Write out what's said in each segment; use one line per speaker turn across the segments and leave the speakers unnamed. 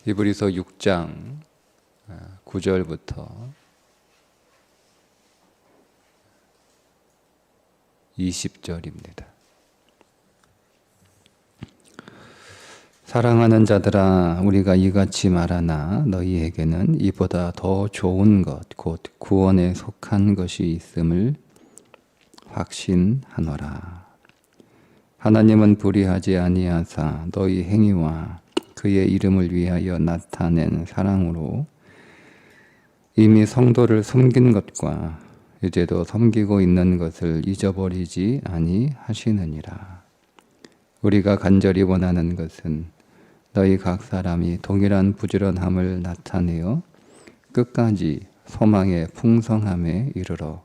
히브리서 6장 9절부터 20절입니다. 사랑하는 자들아, 우리가 이같이 말하나 너희에게는 이보다 더 좋은 것, 곧 구원에 속한 것이 있음을 확신하노라. 하나님은 불의하지 아니하사 너희 행위와 그의 이름을 위하여 나타낸 사랑으로 이미 성도를 섬긴 것과 이제도 섬기고 있는 것을 잊어버리지 아니하시느니라. 우리가 간절히 원하는 것은 너희 각 사람이 동일한 부지런함을 나타내어 끝까지 소망의 풍성함에 이르러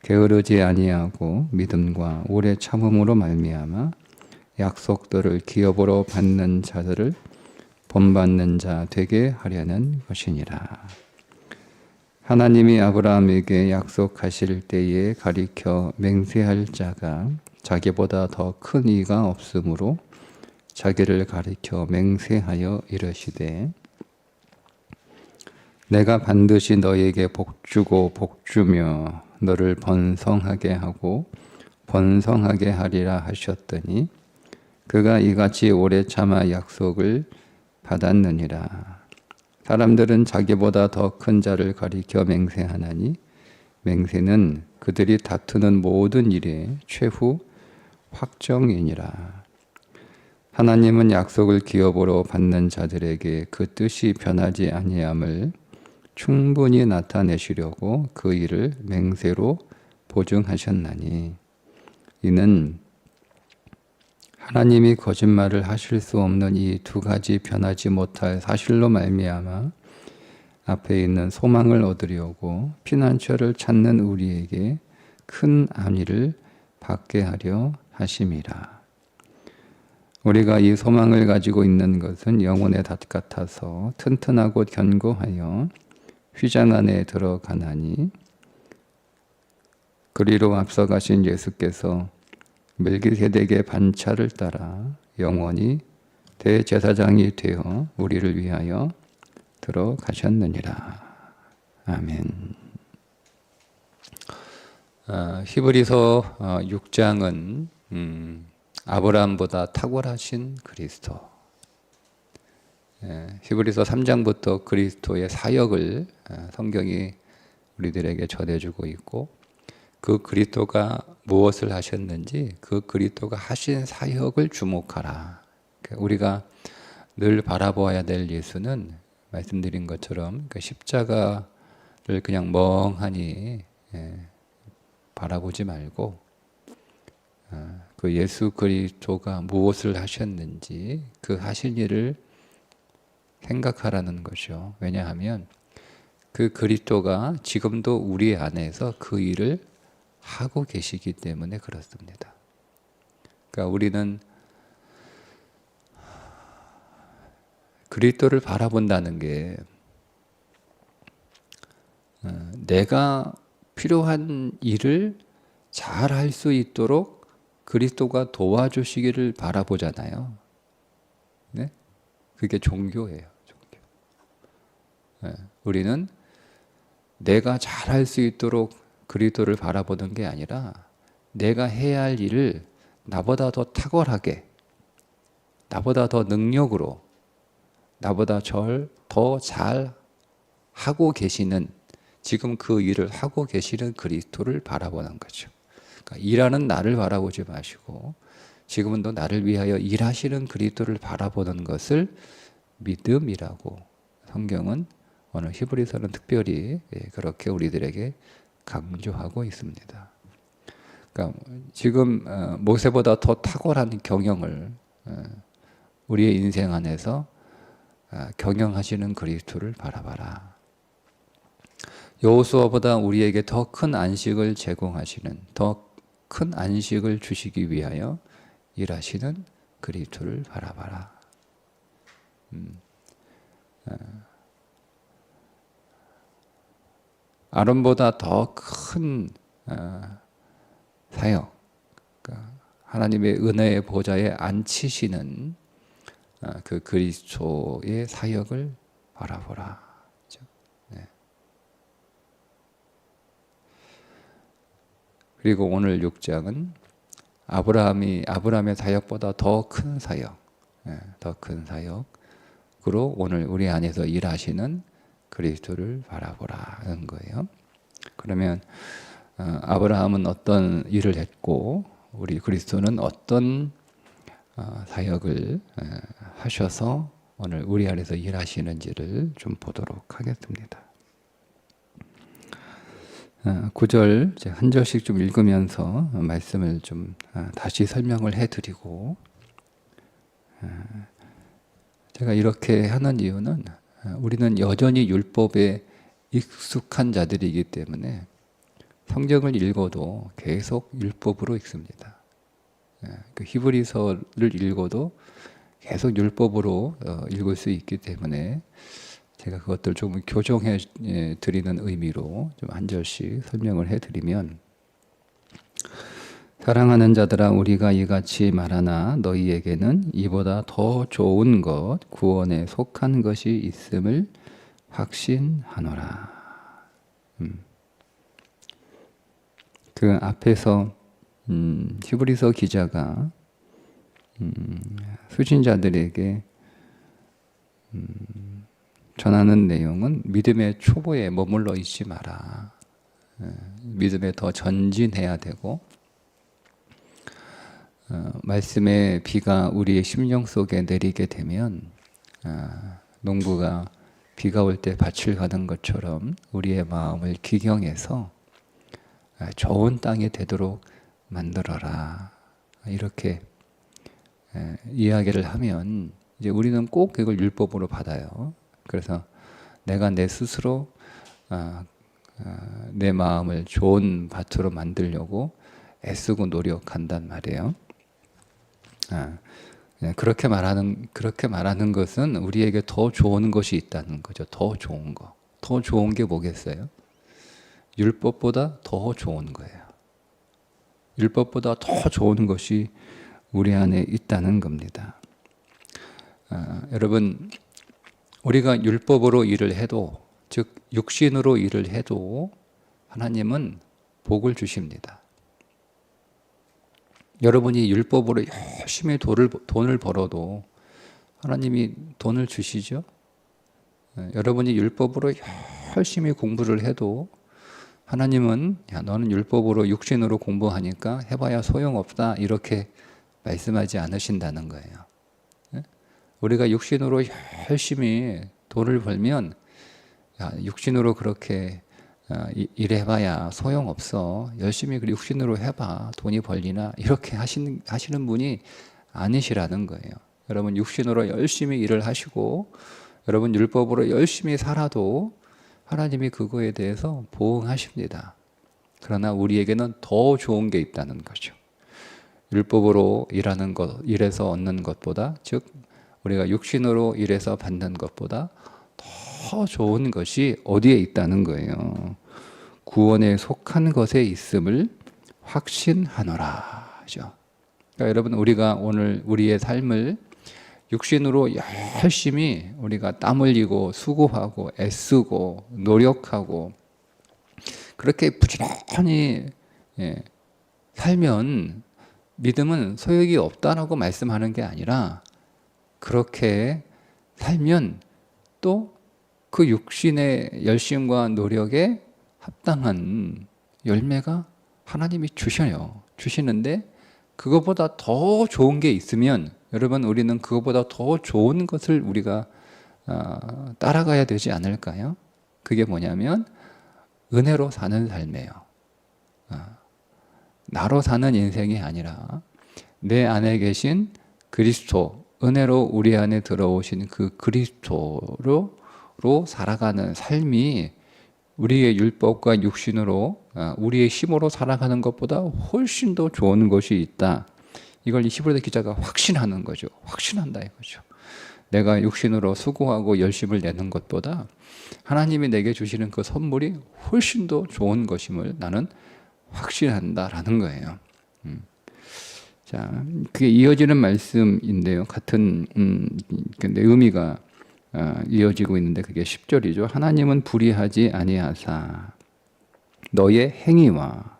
게으르지 아니하고 믿음과 오래 참음으로 말미암아 약속들을 기업으로 받는 자들을 본받는 자 되게 하려는 것이니라. 하나님이 아브라함에게 약속하실 때에 가리켜 맹세할 자가 자기보다 더 큰 이가 없으므로 자기를 가리켜 맹세하여 이르시되 내가 반드시 너에게 복주고 복주며 너를 번성하게 하고 번성하게 하리라 하셨더니 그가 이같이 오래 참아 약속을 받았느니라. 사람들은 자기보다 더 큰 자를 가리켜 맹세하나니 맹세는 그들이 다투는 모든 일의 최후 확정이니라. 하나님은 약속을 기업으로 받는 자들에게 그 뜻이 변하지 아니함을 충분히 나타내시려고 그 일을 맹세로 보증하셨나니 이는 하나님이 거짓말을 하실 수 없는 이 두 가지 변하지 못할 사실로 말미암아 앞에 있는 소망을 얻으려고 피난처를 찾는 우리에게 큰 안위를 받게 하려 하심이라. 우리가 이 소망을 가지고 있는 것은 영혼의 닷 같아서 튼튼하고 견고하여 휘장 안에 들어가나니 그리로 앞서가신 예수께서 멜기세덱의 반차를 따라 영원히 대제사장이 되어 우리를 위하여 들어가셨느니라. 아멘. 히브리서 6장은 아브라함보다 탁월하신 그리스도. 히브리서 3장부터 그리스도의 사역을 성경이 우리들에게 전해주고 있고 그 그리스도가 무엇을 하셨는지 그 그리스도가 하신 사역을 주목하라. 우리가 늘 바라보아야 될 예수는 말씀드린 것처럼 십자가를 그냥 멍하니 바라보지 말고 그 예수 그리스도가 무엇을 하셨는지 그 하신 일을 생각하라는 것이요. 왜냐하면 그 그리스도가 지금도 우리 안에서 그 일을 하고 계시기 때문에 그렇습니다. 그러니까 우리는 그리스도를 바라본다는 게 내가 필요한 일을 잘 할 수 있도록 그리스도가 도와주시기를 바라보잖아요. 네? 그게 종교예요. 종교. 우리는 내가 잘 할 수 있도록 그리스도를 바라보는 게 아니라 내가 해야 할 일을 나보다 더 탁월하게, 나보다 더 능력으로, 나보다 더 잘 하고 계시는, 지금 그 일을 하고 계시는 그리스도를 바라보는 거죠. 그러니까 일하는 나를 바라보지 마시고 지금은 또 나를 위하여 일하시는 그리스도를 바라보는 것을 믿음이라고 성경은 오늘 히브리서는 특별히 그렇게 우리들에게 강조하고 있습니다. 그러니까 지금 모세보다 더 탁월한 경영을 우리의 인생 안에서 경영하시는 그리스도를 바라봐라. 여호수아보다 우리에게 더 큰 안식을 제공하시는, 더 큰 안식을 주시기 위하여 일하시는 그리스도를 바라봐라. 아론보다 더 큰 사역, 그러니까 하나님의 은혜의 보좌에 앉히시는 그 그리스도의 사역을 바라보라. 그렇죠? 네. 그리고 오늘 6장은 아브라함의 사역보다 더 큰 사역, 더 큰 사역으로 오늘 우리 안에서 일하시는 그리스도를 바라보라는 거예요. 그러면 아브라함은 어떤 일을 했고 우리 그리스도는 어떤 사역을 하셔서 오늘 우리 안에서 일하시는지를 좀 보도록 하겠습니다. 9절 한 절씩 좀 읽으면서 말씀을 좀 다시 설명을 해드리고, 제가 이렇게 하는 이유는 우리는 여전히 율법에 익숙한 자들이기 때문에 성경을 읽어도 계속 율법으로 읽습니다. 그 히브리서를 읽어도 계속 율법으로 읽을 수 있기 때문에 제가 그것들 좀 교정해 드리는 의미로 좀 한 절씩 설명을 해드리면, 사랑하는 자들아 우리가 이같이 말하나 너희에게는 이보다 더 좋은 것 구원에 속한 것이 있음을 확신하노라. 그 앞에서 히브리서 기자가 수신자들에게 전하는 내용은 믿음의 초보에 머물러 있지 마라. 믿음에 더 전진해야 되고, 말씀의 비가 우리의 심령 속에 내리게 되면 농부가 비가 올 때 밭을 가는 것처럼 우리의 마음을 기경해서 좋은 땅이 되도록 만들어라. 이렇게 이야기를 하면 이제 우리는 꼭 이걸 율법으로 받아요. 그래서 내가 내 스스로 내 마음을 좋은 밭으로 만들려고 애쓰고 노력한단 말이에요. 그렇게 말하는 것은 우리에게 더 좋은 것이 있다는 거죠. 더 좋은 거. 더 좋은 게 뭐겠어요? 율법보다 더 좋은 거예요. 율법보다 더 좋은 것이 우리 안에 있다는 겁니다. 여러분, 우리가 율법으로 일을 해도, 즉 육신으로 일을 해도 하나님은 복을 주십니다. 여러분이 율법으로 열심히 돈을 벌어도 하나님이 돈을 주시죠? 여러분이 율법으로 열심히 공부를 해도 하나님은 야, 너는 율법으로 육신으로 공부하니까 해봐야 소용없다 이렇게 말씀하지 않으신다는 거예요. 우리가 육신으로 열심히 돈을 벌면 야, 육신으로 그렇게 일해봐야 소용없어. 열심히 육신으로 해봐. 돈이 벌리나? 이렇게 하시는 분이 아니시라는 거예요. 여러분 육신으로 열심히 일을 하시고 여러분 율법으로 열심히 살아도 하나님이 그거에 대해서 보응하십니다. 그러나 우리에게는 더 좋은 게 있다는 거죠. 율법으로 일하는 것, 일해서 얻는 것보다, 즉 우리가 육신으로 일해서 받는 것보다 더 좋은 것이 어디에 있다는 거예요. 구원에 속한 것에 있음을 확신하노라. 그러니까 여러분 우리가 오늘 우리의 삶을 육신으로 열심히 우리가 땀 흘리고 수고하고 애쓰고 노력하고 그렇게 부지런히 살면 믿음은 소용이 없다라고 말씀하는 게 아니라, 그렇게 살면 또 그 육신의 열심과 노력에 합당한 열매가 하나님이 주시는데 그것보다 더 좋은 게 있으면 여러분 우리는 그것보다 더 좋은 것을 우리가 따라가야 되지 않을까요? 그게 뭐냐면 은혜로 사는 삶이에요. 나로 사는 인생이 아니라 내 안에 계신 그리스도, 은혜로 우리 안에 들어오신 그 그리스도로 살아가는 삶이 우리의 율법과 육신으로 우리의 힘으로 살아가는 것보다 훨씬 더 좋은 것이 있다. 이걸 히브리서 기자가 확신하는 거죠. 확신한다 이거죠. 내가 육신으로 수고하고 열심을 내는 것보다 하나님이 내게 주시는 그 선물이 훨씬 더 좋은 것임을 나는 확신한다라는 거예요. 자, 그게 이어지는 말씀인데요. 같은 근데 의미가 이어지고 있는데 그게 10절이죠. 하나님은 불의하지 아니하사 너의 행위와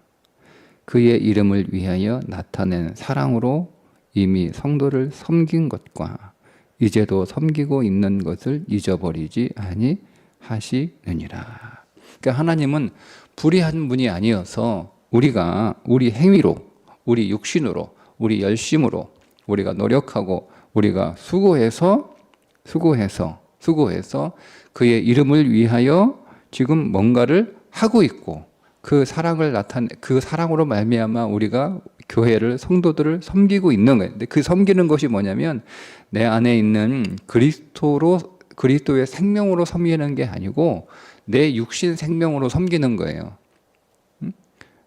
그의 이름을 위하여 나타낸 사랑으로 이미 성도를 섬긴 것과 이제도 섬기고 있는 것을 잊어버리지 아니하시느니라. 그러니까 하나님은 불의한 분이 아니어서 우리가 우리 행위로, 우리 육신으로, 우리 열심으로, 우리가 노력하고 우리가 수고해서 그의 이름을 위하여 지금 뭔가를 하고 있고 그 사랑으로 말미암아 우리가 교회를, 성도들을 섬기고 있는 거예요. 근데 그 섬기는 것이 뭐냐면 내 안에 있는 그리스도의 생명으로 섬기는 게 아니고 내 육신 생명으로 섬기는 거예요.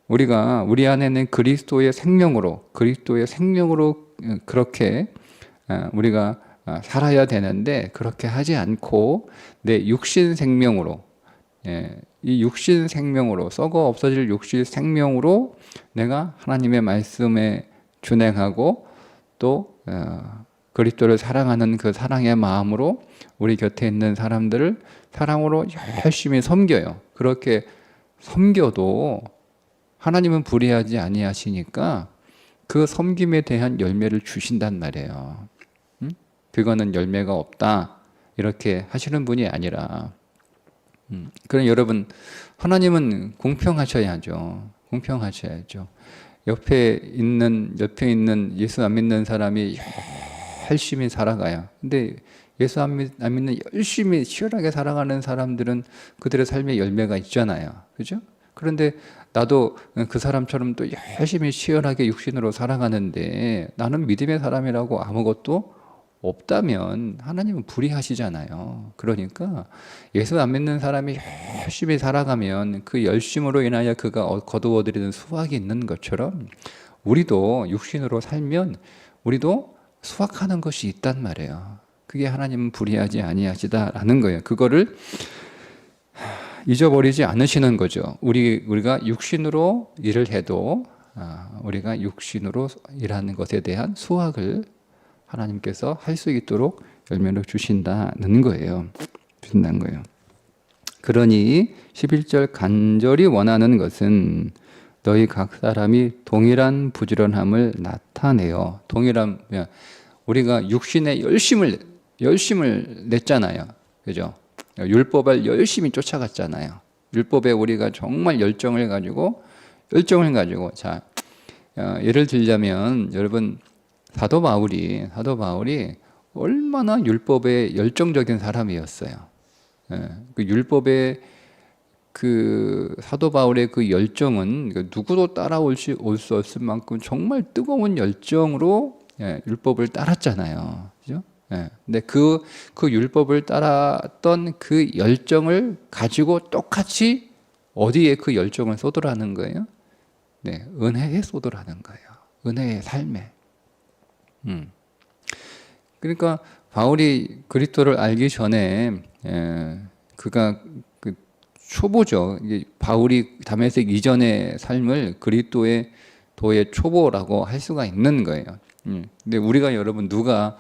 우리가 우리 안에 있는 그리스도의 생명으로 그렇게 우리가 살아야 되는데 그렇게 하지 않고 내 육신 생명으로, 이 육신 생명으로, 썩어 없어질 육신 생명으로 내가 하나님의 말씀에 준행하고 또 그리스도를 사랑하는 그 사랑의 마음으로 우리 곁에 있는 사람들을 사랑으로 열심히 섬겨요. 그렇게 섬겨도 하나님은 불의하지 아니하시니까 그 섬김에 대한 열매를 주신단 말이에요. 그거는 열매가 없다 이렇게 하시는 분이 아니라, 그럼 여러분, 하나님은 공평하셔야죠. 옆에 있는 예수 안 믿는 사람이 열심히 살아가요. 근데 예수 안 믿는 열심히 치열하게 살아가는 사람들은 그들의 삶에 열매가 있잖아요. 그죠? 그런데 나도 그 사람처럼 또 열심히 치열하게 육신으로 살아가는데 나는 믿음의 사람이라고 아무것도 없다면 하나님은 불의하시잖아요. 그러니까 예수 안 믿는 사람이 열심히 살아가면 그 열심으로 인하여 그가 거두어들이는 수확이 있는 것처럼 우리도 육신으로 살면 우리도 수확하는 것이 있단 말이에요. 그게 하나님은 불의하지 아니하시다라는 거예요. 그거를 잊어버리지 않으시는 거죠. 우리가 육신으로 일을 해도 우리가 육신으로 일하는 것에 대한 수확을 하나님께서 할 수 있도록 열매를 주신다는 거예요. 그러니 11절 간절히 원하는 것은 너희 각 사람이 동일한 부지런함을 나타내어. 동일한, 우리가 육신의 열심을 냈잖아요. 그죠? 율법을 열심히 쫓아갔잖아요. 율법에 우리가 정말 열정을 가지고 자, 예를 들자면 여러분, 사도 바울이 얼마나 율법에 열정적인 사람이었어요. 그 율법의 그 사도 바울의 그 열정은 누구도 따라올 수 없을 만큼 정말 뜨거운 열정으로 율법을 따랐잖아요. 그죠? 근데 그 율법을 따랐던 그 열정을 가지고 똑같이 어디에 그 열정을 쏟으라는 거예요? 은혜에 쏟으라는 거예요. 은혜의 삶에. 그러니까 바울이 그리스도를 알기 전에 그가 그 초보죠. 바울이 다메섹 이전의 삶을 그리스도의 도의 초보라고 할 수가 있는 거예요. 근데 우리가 여러분 누가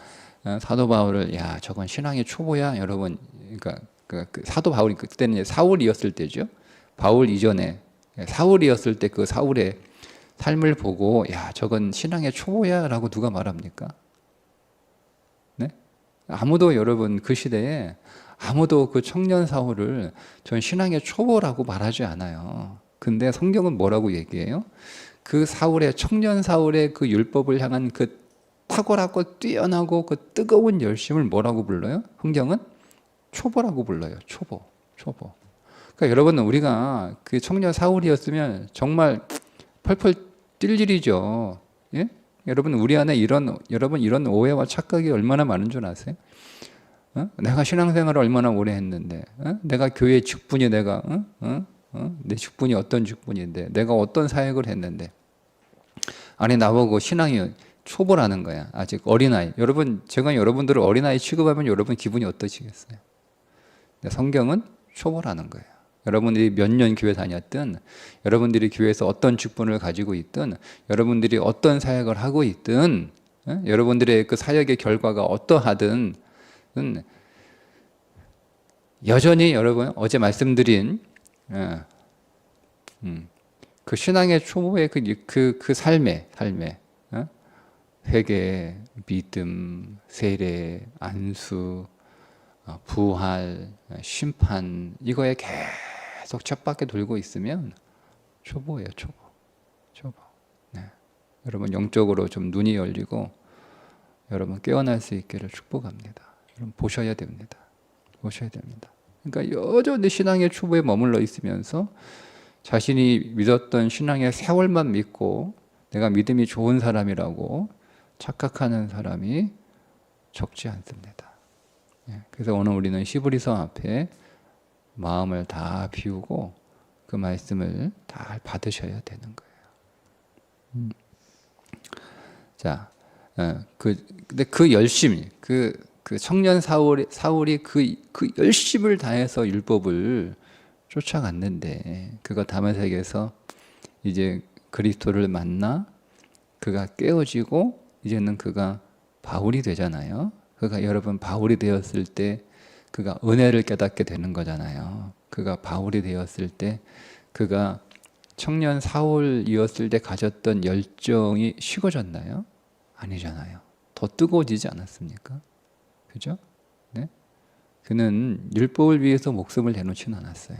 사도 바울을 저건 신앙의 초보야 여러분, 그러니까 그 사도 바울이 그때는 사울이었을 때죠. 바울 이전에 사울이었을 때 그 사울의 삶을 보고 저건 신앙의 초보야라고 누가 말합니까? 네? 아무도 여러분 그 시대에 아무도 그 청년 사울을 전 신앙의 초보라고 말하지 않아요. 근데 성경은 뭐라고 얘기해요? 그 청년 사울의 그 율법을 향한 그 탁월하고 뛰어나고 그 뜨거운 열심을 뭐라고 불러요? 성경은 초보라고 불러요. 초보. 그러니까 여러분, 우리가 그 청년 사울이었으면 정말 펄펄 뛸 일이죠. 예? 여러분, 우리 안에 이런 오해와 착각이 얼마나 많은 줄 아세요? 내가 신앙생활을 얼마나 오래 했는데, 내가 교회 직분이 내 직분이 어떤 직분인데, 내가 어떤 사역을 했는데, 아니 나보고 신앙이 초보라는 거야. 아직 어린아이. 여러분, 제가 여러분들을 어린아이 취급하면 여러분 기분이 어떠시겠어요? 성경은 초보라는 거예요. 여러분들이 몇 년 교회 다녔든, 여러분들이 교회에서 어떤 직분을 가지고 있든, 여러분들이 어떤 사역을 하고 있든, 여러분들의 그 사역의 결과가 어떠하든, 여전히 여러분 어제 말씀드린 그 신앙의 초보의 그 삶의 회개, 믿음, 세례, 안수, 부활, 심판, 이거에 계속 쳇바퀴 돌고 있으면 초보예요, 초보. 네. 여러분 영적으로 좀 눈이 열리고 여러분 깨어날 수 있기를 축복합니다. 여러분 보셔야 됩니다. 그러니까 여전히 신앙의 초보에 머물러 있으면서 자신이 믿었던 신앙의 세월만 믿고 내가 믿음이 좋은 사람이라고 착각하는 사람이 적지 않습니다. 그래서 오늘 우리는 히브리서 앞에 마음을 다 비우고 그 말씀을 다 받으셔야 되는 거예요. 자, 근데 그 열심이, 그 청년 사울이 그 열심을 다해서 율법을 쫓아갔는데, 그가 다메섹에서 이제 그리스도를 만나 그가 깨어지고 이제는 그가 바울이 되잖아요. 그가 여러분 바울이 되었을 때 그가 은혜를 깨닫게 되는 거잖아요. 그가 바울이 되었을 때 그가 청년 사울이었을 때 가졌던 열정이 식어졌나요? 아니잖아요. 더 뜨거워지지 않았습니까? 그죠? 네? 그는 율법을 위해서 목숨을 내놓지는 않았어요.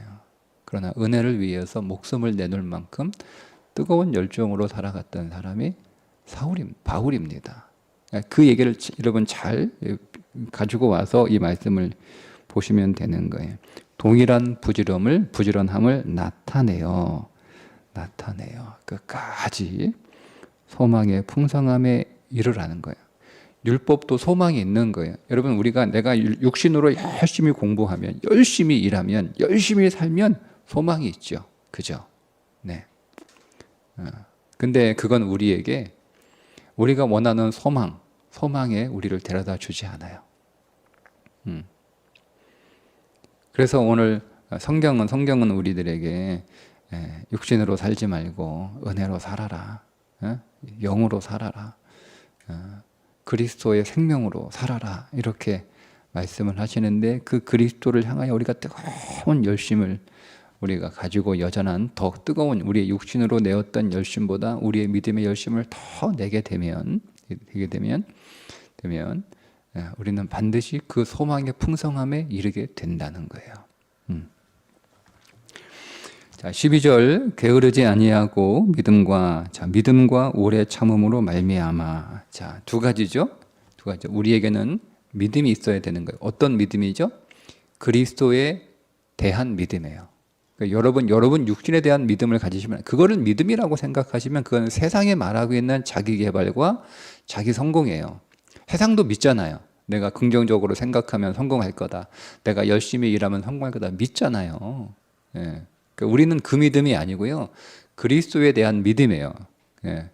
그러나 은혜를 위해서 목숨을 내놓을 만큼 뜨거운 열정으로 살아갔던 사람이 바울입니다. 그 얘기를 여러분 잘 가지고 와서 이 말씀을 보시면 되는 거예요. 동일한 부지런함을 나타내요. 끝까지 소망의 풍성함에 이르라는 거예요. 율법도 소망이 있는 거예요. 여러분 내가 육신으로 열심히 공부하면, 열심히 일하면, 열심히 살면 소망이 있죠. 그죠? 네. 근데 그건 우리가 원하는 소망에 우리를 데려다 주지 않아요. 그래서 오늘 성경은 우리들에게 육신으로 살지 말고 은혜로 살아라. 영으로 살아라. 그리스도의 생명으로 살아라. 이렇게 말씀을 하시는데 그 그리스도를 향하여 우리가 뜨거운 열심을 우리가 가지고 여전한 더 뜨거운 우리의 육신으로 내었던 열심보다 우리의 믿음의 열심을 더 내게 되면 우리는 반드시 그 소망의 풍성함에 이르게 된다는 거예요. 자, 12절 게으르지 아니하고 믿음과 오래 참음으로 말미암아. 자, 두 가지죠. 우리에게는 믿음이 있어야 되는 거예요. 어떤 믿음이죠? 그리스도에 대한 믿음이에요. 그러니까 여러분 육신에 대한 믿음을 가지시면 그거를 믿음이라고 생각하시면 그건 세상에 말하고 있는 자기 개발과 자기 성공이에요. 세상도 믿잖아요. 내가 긍정적으로 생각하면 성공할 거다. 내가 열심히 일하면 성공할 거다. 믿잖아요. 예. 그러니까 우리는 그 믿음이 아니고요. 그리스도에 대한 믿음이에요. 예.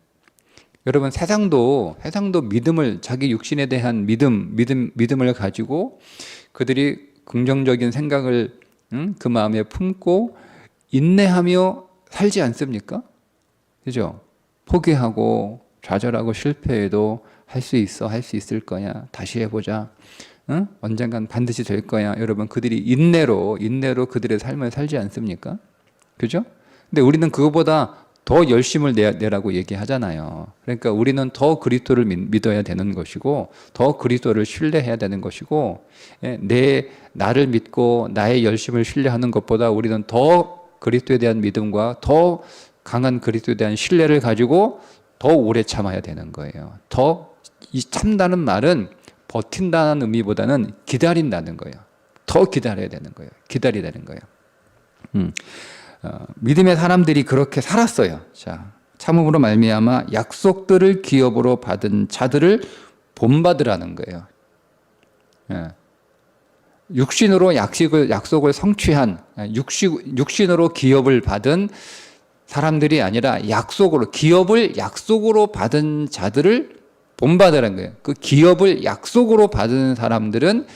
여러분 세상도 믿음을 자기 육신에 대한 믿음을 가지고 그들이 긍정적인 생각을 그 마음에 품고 인내하며 살지 않습니까? 그죠? 포기하고 좌절하고 실패해도 할 수 있을 거야. 다시 해보자. 언젠간 반드시 될 거야. 여러분 그들이 인내로 그들의 삶을 살지 않습니까? 그죠? 근데 우리는 그거보다 더 열심을 내라고 얘기하잖아요. 그러니까 우리는 더 그리스도를 믿어야 되는 것이고 더 그리스도를 신뢰해야 되는 것이고 나를 믿고 나의 열심을 신뢰하는 것보다 우리는 더 그리스도에 대한 믿음과 더 강한 그리스도에 대한 신뢰를 가지고 더 오래 참아야 되는 거예요. 이 참다는 말은 버틴다는 의미보다는 기다린다는 거예요. 더 기다려야 되는 거예요. 기다리다는 거예요. 믿음의 사람들이 그렇게 살았어요. 자, 참음으로 말미암아 약속들을 기업으로 받은 자들을 본받으라는 거예요. 예. 육신으로 약속을 성취한 육신으로 기업을 받은 사람들이 아니라 기업을 약속으로 받은 자들을 본받으라는 거예요. 그 기업을 약속으로 받은 사람들은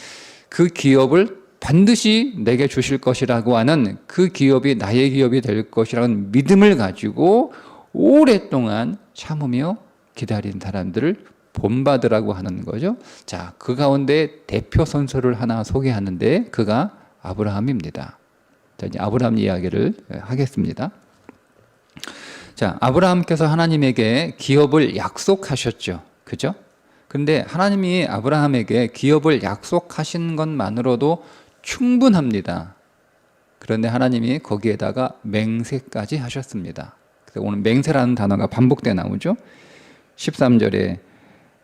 그 기업을 반드시 내게 주실 것이라고 하는 그 기업이 나의 기업이 될 것이라는 믿음을 가지고 오랫동안 참으며 기다린 사람들을 본받으라고 하는 거죠. 자, 그 가운데 대표 선수를 하나 소개하는데 그가 아브라함입니다. 자, 이제 아브라함 이야기를 하겠습니다. 자, 아브라함께서 하나님에게 기업을 약속하셨죠. 그죠? 근데 하나님이 아브라함에게 기업을 약속하신 것만으로도 충분합니다. 그런데 하나님이 거기에다가 맹세까지 하셨습니다. 그래서 오늘 맹세라는 단어가 반복돼 나오죠. 13절에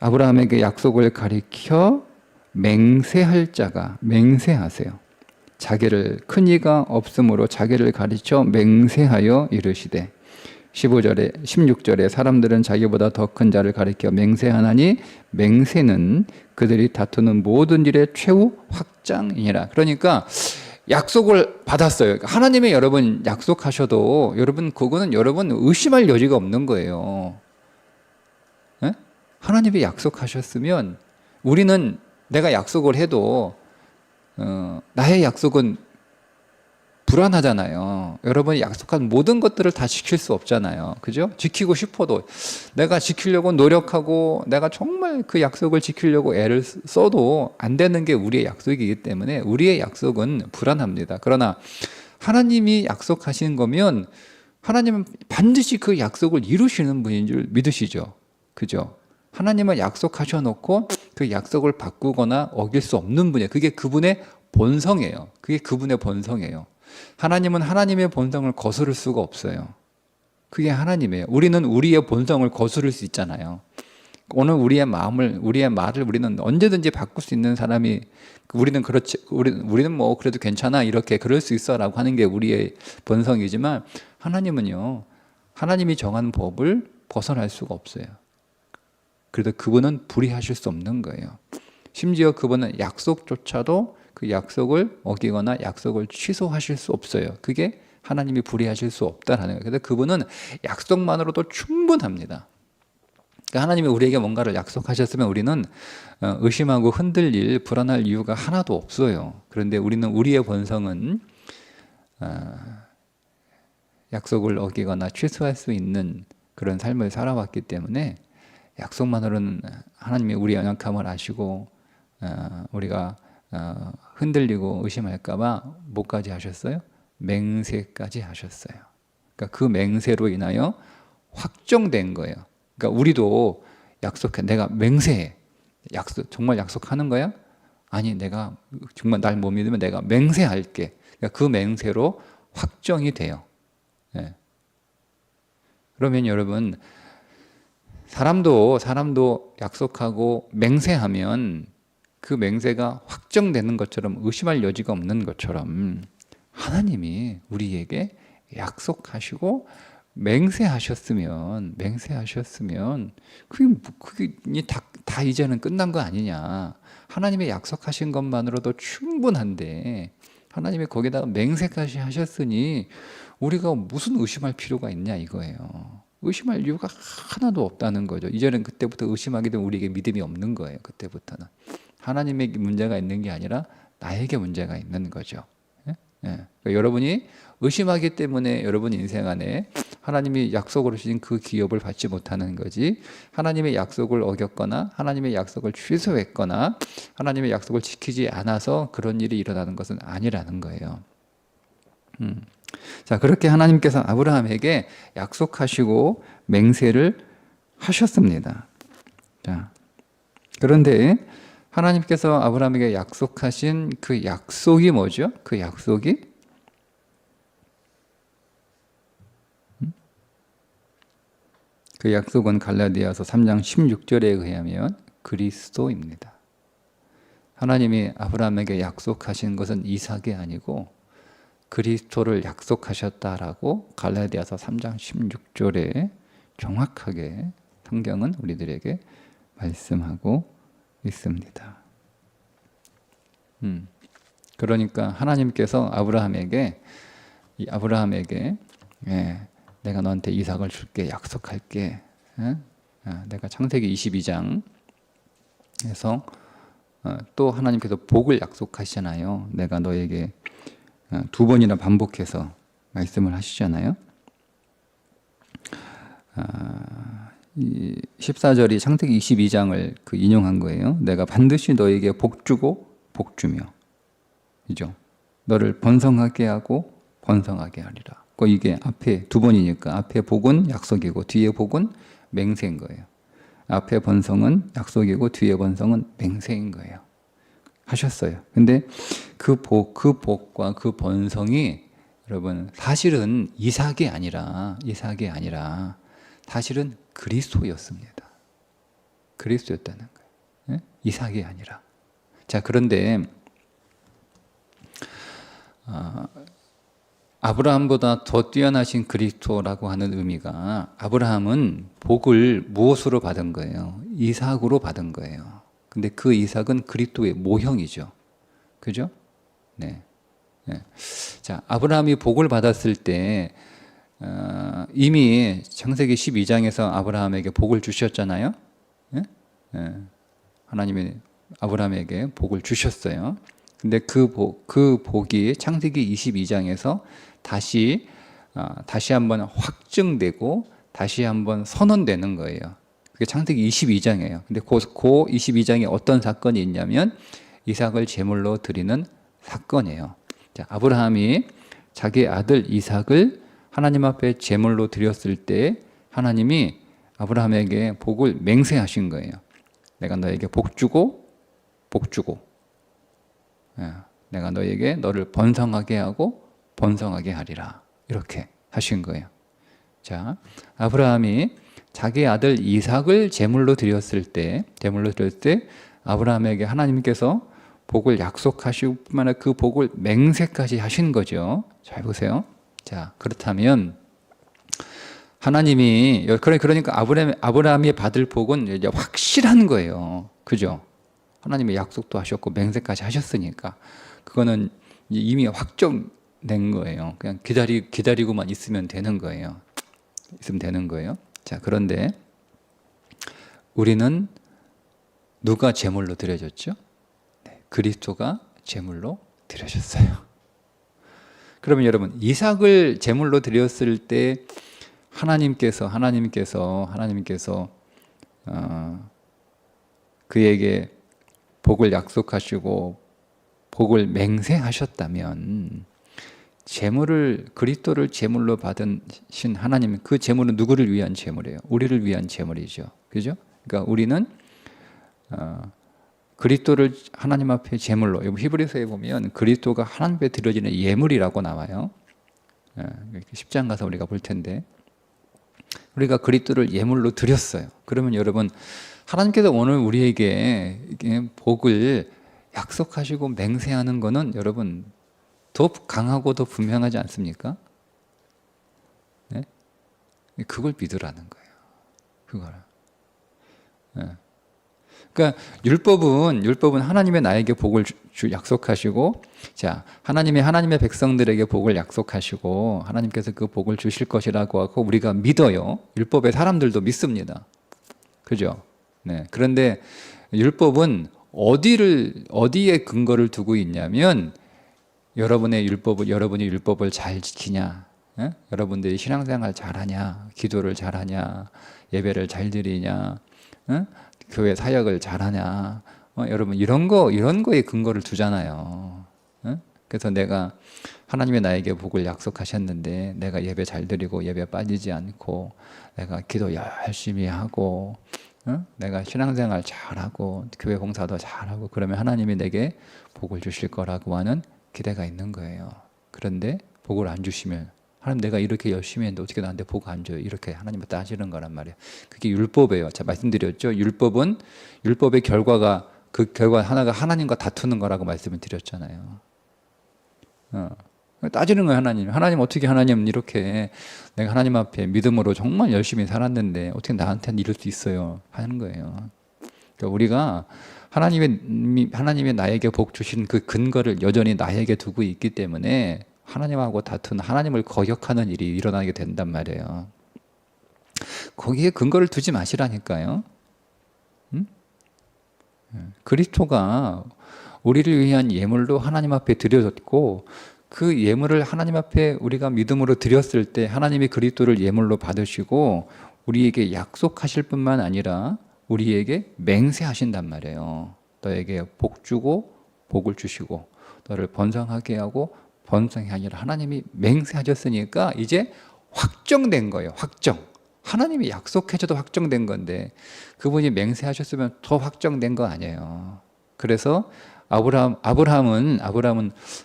아브라함에게 약속을 가리켜 맹세할 자가 맹세하세요. 자기를 큰 이가 없으므로 자기를 가르쳐 맹세하여 이르시되 15절에 16절에 사람들은 자기보다 더 큰 자를 가리켜 맹세하나니 맹세는 그들이 다투는 모든 일의 최후 확장이니라. 그러니까 약속을 받았어요. 하나님의 여러분 약속하셔도 여러분 그거는 여러분 의심할 여지가 없는 거예요. 네? 하나님이 약속하셨으면 우리는 내가 약속을 해도 나의 약속은 불안하잖아요. 여러분이 약속한 모든 것들을 다 지킬 수 없잖아요. 그죠? 지키고 싶어도 내가 지키려고 노력하고 내가 정말 그 약속을 지키려고 애를 써도 안 되는 게 우리의 약속이기 때문에 우리의 약속은 불안합니다. 그러나 하나님이 약속하신 거면 하나님은 반드시 그 약속을 이루시는 분인 줄 믿으시죠. 그죠? 하나님은 약속하셔 놓고 그 약속을 바꾸거나 어길 수 없는 분이에요. 그게 그분의 본성이에요. 그게 그분의 본성이에요. 하나님은 하나님의 본성을 거스를 수가 없어요. 그게 하나님이에요. 우리는 우리의 본성을 거스를 수 있잖아요. 오늘 우리의 마음을, 우리의 말을 우리는 언제든지 바꿀 수 있는 사람이, 우리는 그렇지, 우리는 뭐 그래도 괜찮아 이렇게 그럴 수 있어라고 하는 게 우리의 본성이지만 하나님은요, 하나님이 정한 법을 벗어날 수가 없어요. 그래도 그분은 불의하실 수 없는 거예요. 심지어 그분은 약속조차도 그 약속을 어기거나 약속을 취소하실 수 없어요. 그게 하나님이 불의하실 수 없다라는 거예요. 그래서 그분은 약속만으로도 충분합니다. 그러니까 하나님이 우리에게 뭔가를 약속하셨으면 우리는 의심하고 흔들릴 불안할 이유가 하나도 없어요. 그런데 우리는 우리의 본성은 약속을 어기거나 취소할 수 있는 그런 삶을 살아왔기 때문에 약속만으로는 하나님이 우리의 연약함을 아시고 우리가 흔들리고 의심할까봐 뭐까지 하셨어요? 맹세까지 하셨어요. 그러니까 그 맹세로 인하여 확정된 거예요. 그러니까 우리도 약속해. 내가 맹세해. 정말 약속하는 거야? 아니, 내가 정말 날 못 믿으면 내가 맹세할게. 그러니까 그 맹세로 확정이 돼요. 네. 그러면 여러분, 사람도 약속하고 맹세하면 그 맹세가 확정되는 것처럼 의심할 여지가 없는 것처럼 하나님이 우리에게 약속하시고 맹세하셨으면 그게 다 이제는 끝난 거 아니냐. 하나님의 약속하신 것만으로도 충분한데 하나님이 거기다가 맹세까지 하셨으니 우리가 무슨 의심할 필요가 있냐 이거예요. 의심할 이유가 하나도 없다는 거죠. 이제는 그때부터 의심하게 되면 우리에게 믿음이 없는 거예요. 그때부터는. 하나님의 문제가 있는 게 아니라 나에게 문제가 있는 거죠. 예? 예. 그러니까 여러분이 의심하기 때문에 여러분 인생 안에 하나님이 약속으로 주신 그 기업을 받지 못하는 거지, 하나님의 약속을 어겼거나 하나님의 약속을 취소했거나 하나님의 약속을 지키지 않아서 그런 일이 일어나는 것은 아니라는 거예요. 자, 그렇게 하나님께서 아브라함에게 약속하시고 맹세를 하셨습니다. 자, 그런데 하나님께서 아브라함에게 약속하신 그 약속이 뭐죠? 그 약속이 그 약속은 갈라디아서 3장 16절에 의하면 그리스도입니다. 하나님이 아브라함에게 약속하신 것은 이삭이 아니고 그리스도를 약속하셨다라고 갈라디아서 3장 16절에 정확하게 성경은 우리들에게 말씀하고 있습니다. 그러니까 하나님께서 아브라함에게 내가 너한테 이삭을 줄게, 약속할게. 내가 창세기 22장에서 또 하나님께서 복을 약속하시잖아요. 내가 너에게 2번이나 반복해서 말씀을 하시잖아요. 14절이 창세기 22장을 인용한 거예요. 내가 반드시 너에게 복 주고 복 주며, 그죠? 너를 번성하게 하고 번성하게 하리라. 이게 앞에 2번이니까 앞에 복은 약속이고 뒤에 복은 맹세인 거예요. 앞에 번성은 약속이고 뒤에 번성은 맹세인 거예요. 하셨어요. 근데 그 복과 그 번성이 여러분 사실은 이삭이 아니라 사실은 그리스도였습니다. 그리스도였다는 거예요. 이삭이 아니라. 자, 그런데 아브라함보다 더 뛰어나신 그리스도라고 하는 의미가, 아브라함은 복을 무엇으로 받은 거예요? 이삭으로 받은 거예요. 근데 그 이삭은 그리스도의 모형이죠. 그죠? 네. 네. 자, 아브라함이 복을 받았을 때 이미 창세기 12장에서 아브라함에게 복을 주셨잖아요. 네? 네. 하나님이 아브라함에게 복을 주셨어요. 근데 그 복이 창세기 22장에서 다시 한번 확증되고 다시 한번 선언되는 거예요. 그게 창세기 22장이에요. 근데 그 22장에 어떤 사건이 있냐면 이삭을 제물로 드리는 사건이에요. 자, 아브라함이 자기 아들 이삭을 하나님 앞에 제물로 드렸을 때 하나님이 아브라함에게 복을 맹세하신 거예요. 내가 너에게 복 주고 내가 너에게 너를 번성하게 하고 번성하게 하리라. 이렇게 하신 거예요. 자, 아브라함이 자기 아들 이삭을 제물로 드렸을 때 아브라함에게 하나님께서 복을 약속하시고 뿐만 아니라 그 복을 맹세까지 하신 거죠. 잘 보세요. 자, 그렇다면 하나님이, 그러니까 아브라함이 받을 복은 이제 확실한 거예요. 그죠? 하나님의 약속도 하셨고 맹세까지 하셨으니까 그거는 이미 확정된 거예요. 그냥 기다리고만 있으면 되는 거예요. 자, 그런데 우리는 누가 제물로 드려졌죠? 네, 그리스도가 제물로 드려졌어요. 그러면 여러분, 이삭을 제물로 드렸을 때 하나님께서 그에게 복을 약속하시고 복을 맹세하셨다면 그리스도를 제물로 받으신 하나님, 그 제물은 누구를 위한 제물이에요? 우리를 위한 제물이죠. 그죠? 그러니까 우리는 그리스도를 하나님 앞에 제물로, 히브리서에 보면 그리스도가 하나님 앞에 드려지는 예물이라고 나와요. 10장 가서 우리가 볼 텐데, 우리가 그리스도를 예물로 드렸어요. 그러면 여러분, 하나님께서 오늘 우리에게 복을 약속하시고 맹세하는 것은 여러분 더 강하고 더 분명하지 않습니까? 네? 그걸 믿으라는 거예요. 그거를. 네. 그러니까 율법은 하나님의 나에게 복을 약속하시고, 자, 하나님의 백성들에게 복을 약속하시고 하나님께서 그 복을 주실 것이라고 하고 우리가 믿어요. 율법의 사람들도 믿습니다. 그죠? 네. 그런데 율법은 어디에 근거를 두고 있냐면, 여러분이 율법을 잘 지키냐, 여러분들이 신앙생활 잘하냐, 기도를 잘하냐, 예배를 잘 드리냐, 교회 사역을 잘하냐, 여러분 이런 거에 근거를 두잖아요. 그래서 내가 하나님의 나에게 복을 약속하셨는데 내가 예배 잘 드리고 예배 빠지지 않고 내가 기도 열심히 하고 내가 신앙생활 잘하고 교회 봉사도 잘하고 그러면 하나님이 내게 복을 주실 거라고 하는 기대가 있는 거예요. 그런데 복을 안 주시면, 하나님 내가 이렇게 열심히 했는데 어떻게 나한테 복 안 줘요? 이렇게 하나님을 따지는 거란 말이에요. 그게 율법이에요. 제가 말씀드렸죠. 율법의 결과가, 그 결과 하나가 하나님과 다투는 거라고 말씀을 드렸잖아요. 따지는 거예요. 하나님 어떻게, 하나님 이렇게 내가 하나님 앞에 믿음으로 정말 열심히 살았는데 어떻게 나한테는 이럴 수 있어요? 하는 거예요. 그러니까 우리가 하나님의 나에게 복 주신 그 근거를 여전히 나에게 두고 있기 때문에 하나님하고 다투는, 하나님을 거역하는 일이 일어나게 된단 말이에요. 거기에 근거를 두지 마시라니까요. 그리스도가 우리를 위한 예물로 하나님 앞에 드려졌고 그 예물을 하나님 앞에 우리가 믿음으로 드렸을 때 하나님이 그리스도를 예물로 받으시고 우리에게 약속하실 뿐만 아니라 우리에게 맹세하신단 말이에요. 너에게 복 주고 복을 주시고 너를 번성하게 하고 번성하게 하니라 하나님이 맹세하셨으니까 이제 확정된 거예요. 확정. 하나님이 약속해줘도 확정된 건데 그분이 맹세하셨으면 더 확정된 거 아니에요. 그래서 아브라함은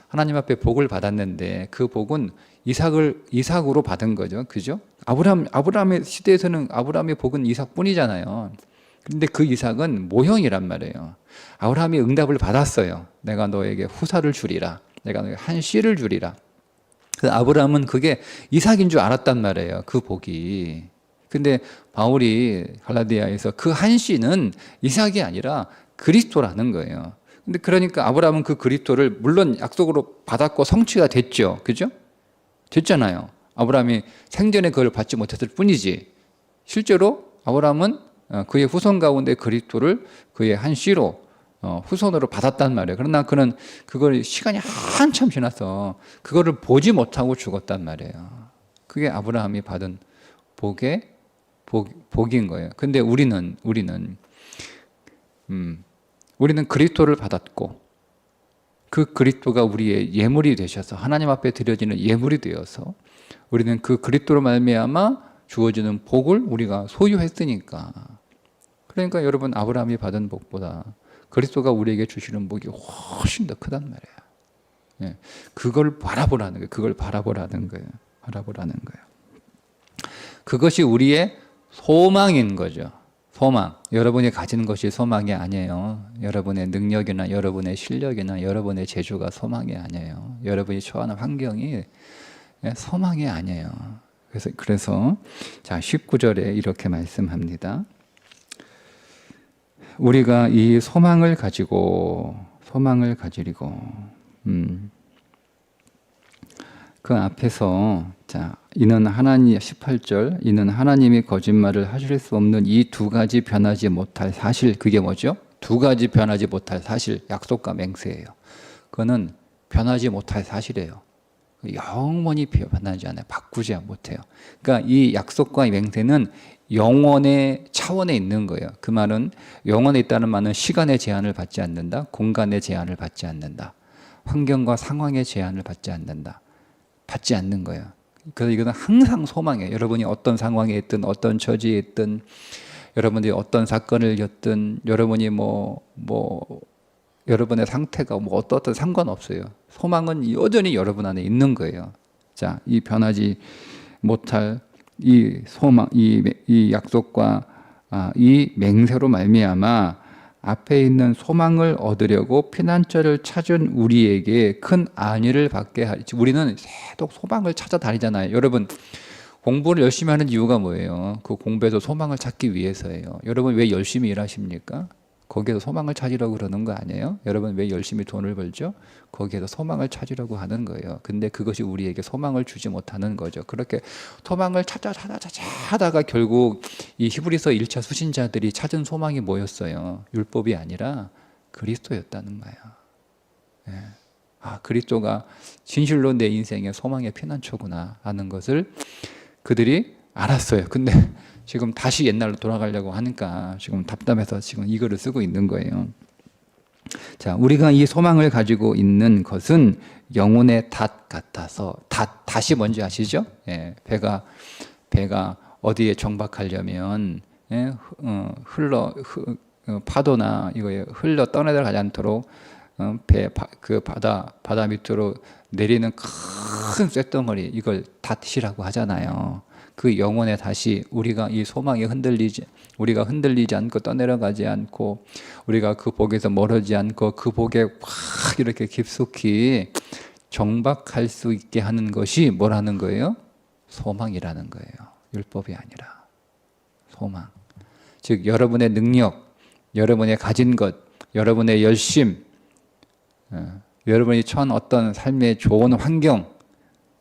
하나님 앞에 복을 받았는데 그 복은 이삭으로 받은 거죠. 그죠? 아브라함의 시대에서는 아브라함의 복은 이삭뿐이잖아요. 근데 그 이삭은 모형이란 말이에요. 아브라함이 응답을 받았어요. 내가 너에게 후사를 주리라. 내가 너에게 한 씨를 주리라. 그래서 아브라함은 그게 이삭인 줄 알았단 말이에요. 그 복이. 근데 바울이 갈라디아에서 그 한 씨는 이삭이 아니라 그리스도라는 거예요. 근데 그러니까 아브라함은 그 그리스도를 물론 약속으로 받았고 성취가 됐죠. 그죠? 됐잖아요. 아브라함이 생전에 그걸 받지 못했을 뿐이지. 실제로 아브라함은 그의 후손 가운데 그리스도를 그의 한 씨로 후손으로 받았단 말이에요. 그러나 그는 그걸 시간이 한참 지나서 그거를 보지 못하고 죽었단 말이에요. 그게 아브라함이 받은 복인 거예요. 근데 우리는 그리스도를 받았고 그 그리스도가 우리의 예물이 되셔서 하나님 앞에 드려지는 예물이 되어서 우리는 그 그리스도로 말미암아 주어지는 복을 우리가 소유했으니까. 그러니까 여러분 아브라함이 받은 복보다 그리스도가 우리에게 주시는 복이 훨씬 더 크단 말이에요. 예, 그걸 바라보라는 거예요. 그걸 바라보라는 거예요. 그것이 우리의 소망인 거죠. 소망. 여러분이 가진 것이 소망이 아니에요. 여러분의 능력이나 여러분의 실력이나 여러분의 재주가 소망이 아니에요. 여러분이 처하는 환경이 소망이 아니에요. 그래서 자 19절에 이렇게 말씀합니다. 우리가 이 소망을 가지리고 그 앞에서 자 이는 하나님 18절 이는 하나님이 거짓말을 하실 수 없는 이 두 가지 변하지 못할 사실 그게 뭐죠? 두 가지 변하지 못할 사실 약속과 맹세예요. 그거는 변하지 못할 사실이에요. 영원히 변하지 않아요. 바꾸지 못해요. 그러니까 이 약속과 맹세는 영원의 차원에 있는 거예요. 그 말은 영원에 있다는 말은 시간의 제한을 받지 않는다. 공간의 제한을 받지 않는다. 환경과 상황의 제한을 받지 않는 거예요. 그래서 이거는 항상 소망이에요. 여러분이 어떤 상황에 있든 어떤 처지에 있든 여러분이 어떤 사건을 겪든 여러분이 여러분의 상태가 어떤 상관없어요. 소망은 여전히 여러분 안에 있는 거예요. 자, 이 변하지 못할 이 소망, 이 약속과 이 맹세로 말미암아 앞에 있는 소망을 얻으려고 피난처를 찾은 우리에게 큰 안위를 받게 하지. 우리는 새록 소망을 찾아다니잖아요. 여러분 공부를 열심히 하는 이유가 뭐예요? 그 공부에서 소망을 찾기 위해서예요. 여러분 왜 열심히 일하십니까? 거기에서 소망을 찾으려고 그러는 거 아니에요? 여러분 왜 열심히 돈을 벌죠? 거기에서 소망을 찾으려고 하는 거예요. 근데 그것이 우리에게 소망을 주지 못하는 거죠. 그렇게 소망을 찾아다가 결국 이 히브리서 1차 수신자들이 찾은 소망이 뭐였어요? 율법이 아니라 그리스도였다는 거예요. 예. 그리스도가 진실로 내 인생의 소망의 피난처구나 하는 것을 그들이 알았어요. 근데 지금 다시 옛날로 돌아가려고 하니까 지금 답답해서 지금 이거를 쓰고 있는 거예요. 자, 우리가 이 소망을 가지고 있는 것은 영혼의 닷 같아서 닷이 뭔지 아시죠? 예, 배가 어디에 정박하려면 파도나 이거에 흘러 떠내려가지 않도록 바다 밑으로 내리는 큰 쇳덩어리 이걸 닷이라고 하잖아요. 그 영혼의 닷이 우리가 이 소망에 우리가 흔들리지 않고 떠내려가지 않고 우리가 그 복에서 멀어지지 않고 그 복에 확 이렇게 깊숙이 정박할 수 있게 하는 것이 뭐라는 거예요? 소망이라는 거예요. 율법이 아니라 소망. 즉 여러분의 능력, 여러분의 가진 것, 여러분의 열심, 여러분이 처한 어떤 삶의 좋은 환경,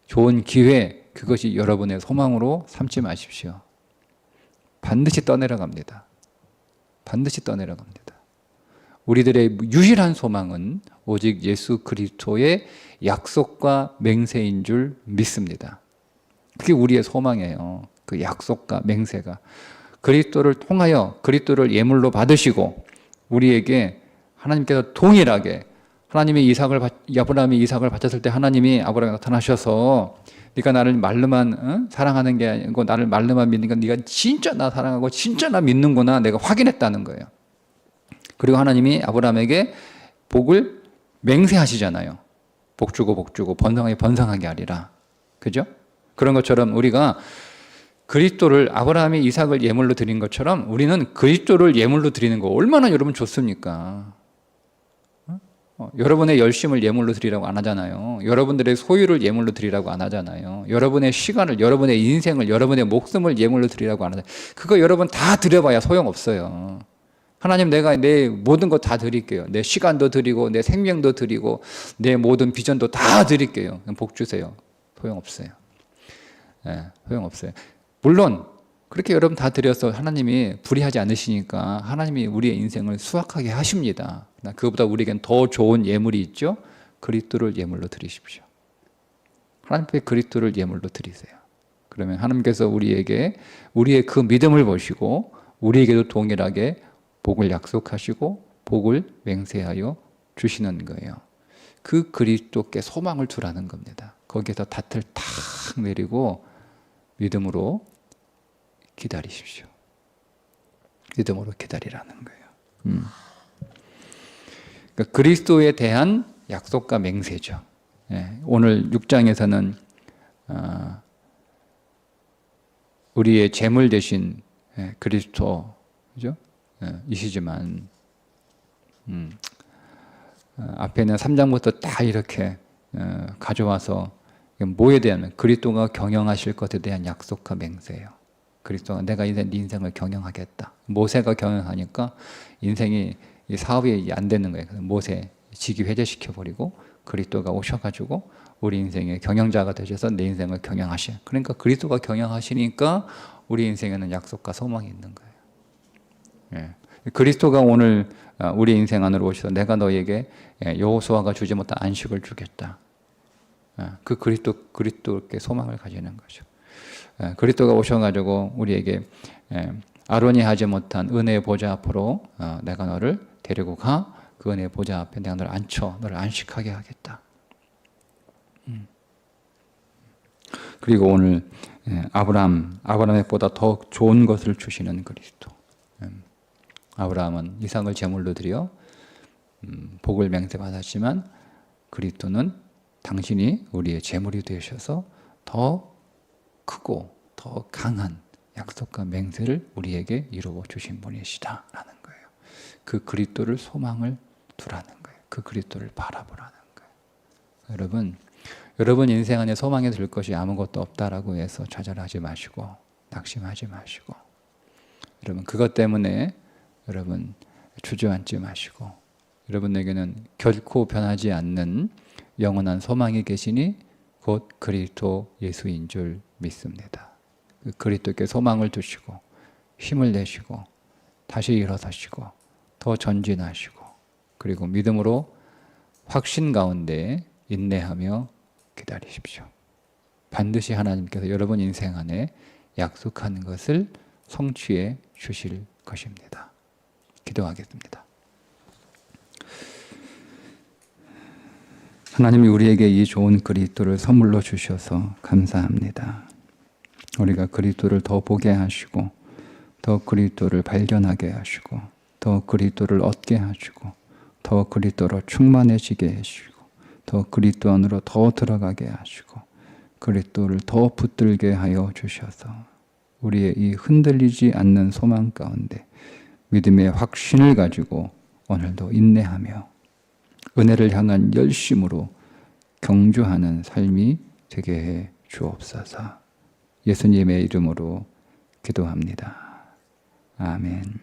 좋은 기회, 그것이 여러분의 소망으로 삼지 마십시오. 반드시 떠내려갑니다. 반드시 떠내려갑니다. 우리들의 유일한 소망은 오직 예수 그리스도의 약속과 맹세인 줄 믿습니다. 그게 우리의 소망이에요. 그 약속과 맹세가 그리스도를 통하여 그리스도를 예물로 받으시고 우리에게 하나님께서 동일하게 하나님이 아브라함이 이삭을 바쳤을 때 하나님이 아브라함에 나타나셔서 네가 나를 말로만 사랑하는 게 아니고 나를 말로만 믿는 건 네가 진짜 나 사랑하고 진짜 나 믿는구나 내가 확인했다는 거예요. 그리고 하나님이 아브라함에게 복을 맹세하시잖아요. 복 주고 번성하게 하리라. 그죠? 그런 것처럼 우리가 그리스도를 아브라함이 이삭을 예물로 드린 것처럼 우리는 그리스도를 예물로 드리는 거 얼마나 여러분 좋습니까? 여러분의 열심을 예물로 드리라고 안 하잖아요. 여러분들의 소유를 예물로 드리라고 안 하잖아요. 여러분의 시간을, 여러분의 인생을, 여러분의 목숨을 예물로 드리라고 안 하잖아요. 그거 여러분 다 드려봐야 소용없어요. 하나님 내가 내 모든 거 다 드릴게요. 내 시간도 드리고 내 생명도 드리고 내 모든 비전도 다 드릴게요. 복 주세요. 소용없어요. 소용없어요. 물론 그렇게 여러분 다 드려서 하나님이 불의하지 않으시니까 하나님이 우리의 인생을 수확하게 하십니다. 그것보다 우리에겐 더 좋은 예물이 있죠. 그리스도를 예물로 드리십시오. 하나님께 그리스도를 예물로 드리세요. 그러면 하나님께서 우리에게 우리의 그 믿음을 보시고 우리에게도 동일하게 복을 약속하시고 복을 맹세하여 주시는 거예요. 그 그리스도께 소망을 두라는 겁니다. 거기에서 닷을 탁 내리고 믿음으로 기다리십시오. 믿음으로 기다리라는 거예요. 그러니까 그리스도에 대한 약속과 맹세죠. 오늘 6장에서는 우리의 제물 대신 그리스도, 그죠? 이시지만 앞에는 3장부터 다 이렇게 가져와서 뭐에 대한 그리스도가 경영하실 것에 대한 약속과 맹세예요. 그리스도가 내가 이제 네 인생을 경영하겠다. 모세가 경영하니까 인생이 사업이 안 되는 거예요. 그래서 모세 직위 회제시켜버리고 그리스도가 오셔가지고 우리 인생의 경영자가 되셔서 내 인생을 경영하셔. 그러니까 그리스도가 경영하시니까 우리 인생에는 약속과 소망이 있는 거예요. 그리스도가 오늘 우리 인생 안으로 오셔서 내가 너에게 여호수아가 주지 못한 안식을 주겠다. 그 그리스도께 소망을 가지는 거죠. 그리스도가 오셔가지고 우리에게 아론이 하지 못한 은혜의 보좌 앞으로 내가 너를 데리고 가. 그 은혜의 보좌 앞에 내가 너를 앉혀 너를 안식하게 하겠다. 그리고 오늘 아브라함보다 더 좋은 것을 주시는 그리스도. 아브라함은 이삭을 제물로 드려 복을 맹세받았지만 그리스도는 당신이 우리의 제물이 되셔서 더 크고 더 강한 약속과 맹세를 우리에게 이루어 주신 분이시다라는 거예요. 그 그리스도를 소망을 두라는 거예요. 그 그리스도를 바라보라는 거예요. 여러분 인생 안에 소망이 들 것이 아무것도 없다라고 해서 좌절하지 마시고 낙심하지 마시고 여러분 그것 때문에 여러분 주저앉지 마시고 여러분에게는 결코 변하지 않는 영원한 소망이 계시니 곧 그리스도 예수인 줄 믿습니다. 그 그리스도께 소망을 두시고 힘을 내시고 다시 일어서시고 더 전진하시고 그리고 믿음으로 확신 가운데 인내하며 기다리십시오. 반드시 하나님께서 여러분 인생 안에 약속하는 것을 성취해 주실 것입니다. 기도하겠습니다. 하나님이 우리에게 이 좋은 그리스도를 선물로 주셔서 감사합니다. 우리가 그리스도를 더 보게 하시고 더 그리스도를 발견하게 하시고 더 그리스도를 얻게 하시고 더 그리스도로 충만해지게 하시고 더 그리스도 안으로 더 들어가게 하시고 그리스도를 더 붙들게 하여 주셔서 우리의 이 흔들리지 않는 소망 가운데 믿음의 확신을 가지고 오늘도 인내하며 은혜를 향한 열심으로 경주하는 삶이 되게 해 주옵소서. 예수님의 이름으로 기도합니다. 아멘.